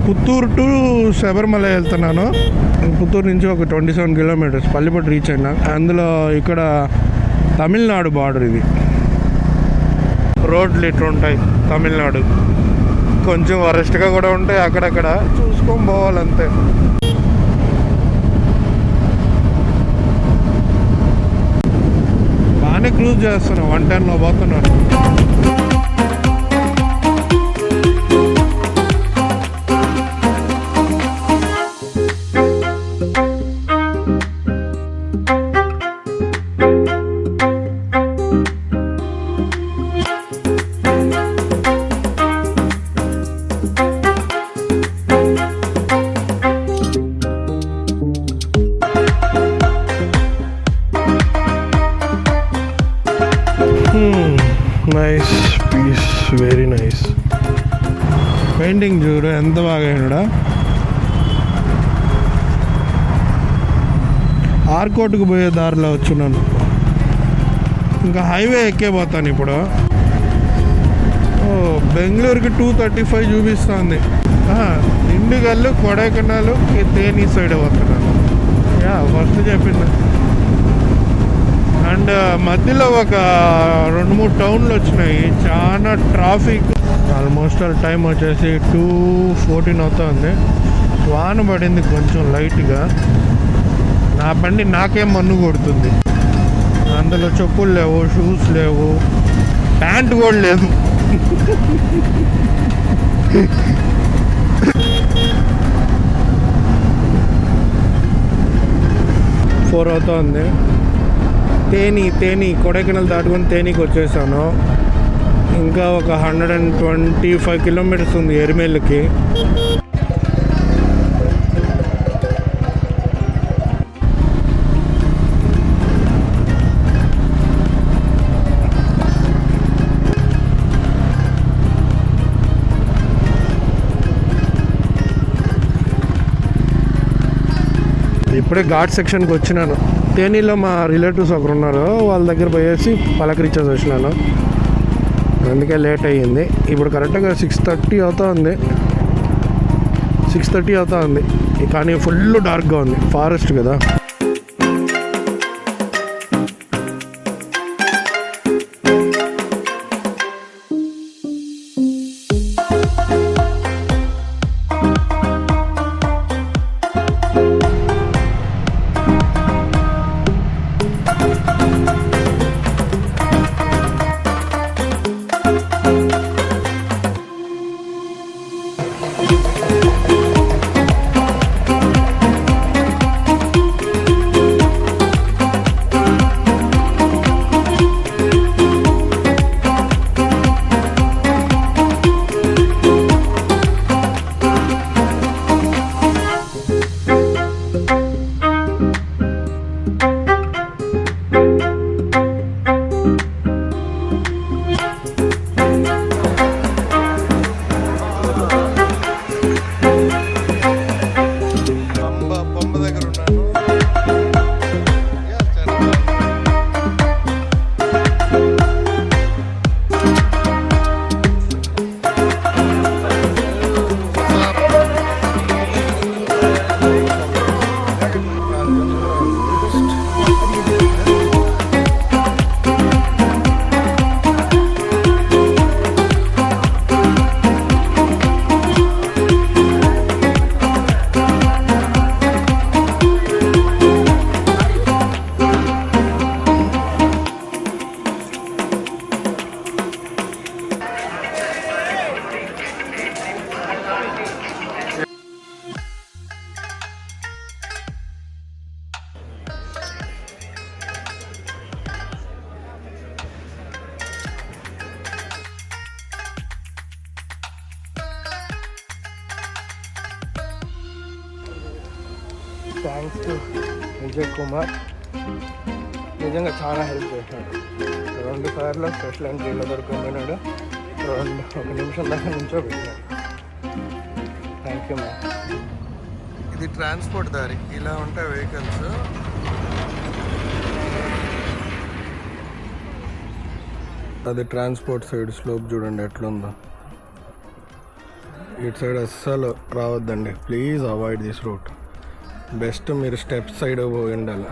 Puttur to Sabarimala వెళ్తున్నాను. పుత్తూరు నుంచి ఒక 27 కిలోమీటర్స్ పల్లిపట్టు రీచ్ అయినా. అందులో ఇక్కడ తమిళనాడు బార్డర్. ఇది రోడ్లు ఇట్లా ఉంటాయి. తమిళనాడు కొంచెం వరస్ట్గా కూడా ఉంటాయి. అక్కడక్కడ చూసుకొని పోవాలంతే. బాగానే క్రూజ్ చేస్తున్నాను. 110లో పోతున్నాను. Nice piece, very nice. Painting చూడు ఎంత బాగా అయినాడా. ఆర్కోట్కి పోయే దారిలో వచ్చున్నాను. ఇంకా హైవే ఎక్కే పోతాను ఇప్పుడు. బెంగళూరుకి 235 చూపిస్తుంది. దిండిగల్లు, కొడైకెనాల్, తేని సైడ్ పోతున్నాను. ఫస్ట్ చెప్పింది. అండ్ మధ్యలో ఒక 2-3 టౌన్లు వచ్చినాయి. చాలా ట్రాఫిక్. ఆల్మోస్ట్ టైం వచ్చేసి 2:14 అవుతుంది. వాన పడింది కొంచెం లైట్గా. నా బండి నాకేం మన్ను కొడుతుంది. అందులో చెప్పులు లేవు, షూస్ లేవు, ప్యాంట్ కూడా లేదు. 4 అవుతుంది. తేని కొడైకెనాల్ దాటుకొని తేనీకి వచ్చేసాను. ఇంకా ఒక 125 కిలోమీటర్స్ ఉంది ఎరిమేళ్ళకి. ఇప్పుడే ఘాట్ సెక్షన్కి వచ్చినాను. తేనీలో మా రిలేటివ్స్ ఒకరు ఉన్నారు. వాళ్ళ దగ్గర పోయేసి పలకరించేసి వచ్చినాను. అందుకే లేట్ అయ్యింది. ఇప్పుడు కరెక్ట్గా 6:30 అవుతుంది. 6:30 అవుతుంది. కానీ ఫుల్ డార్క్గా ఉంది. ఫారెస్ట్ కదా. Thanks to Vijay Kumar. నిజంగా చాలా హెల్ప్ చేశాడు. 2 సార్లు స్పెషల్ ఎంట్రీలో దొరుకుతున్నాడు. 1 నిమిషం దాకా నుంచో పెట్టాడు. Thank you ma'am. ఇది ట్రాన్స్పోర్ట్ దారి. ఇలా ఉంటాయి వెహికల్స్. అది ట్రాన్స్పోర్ట్ సైడ్ స్లోప్ చూడండి ఎట్లుందో. ఇటు సైడ్ అస్సలు రావద్దండి, please avoid this route. Best మీరు స్టెప్స్ సైడ్ పోయి ఉండాలి.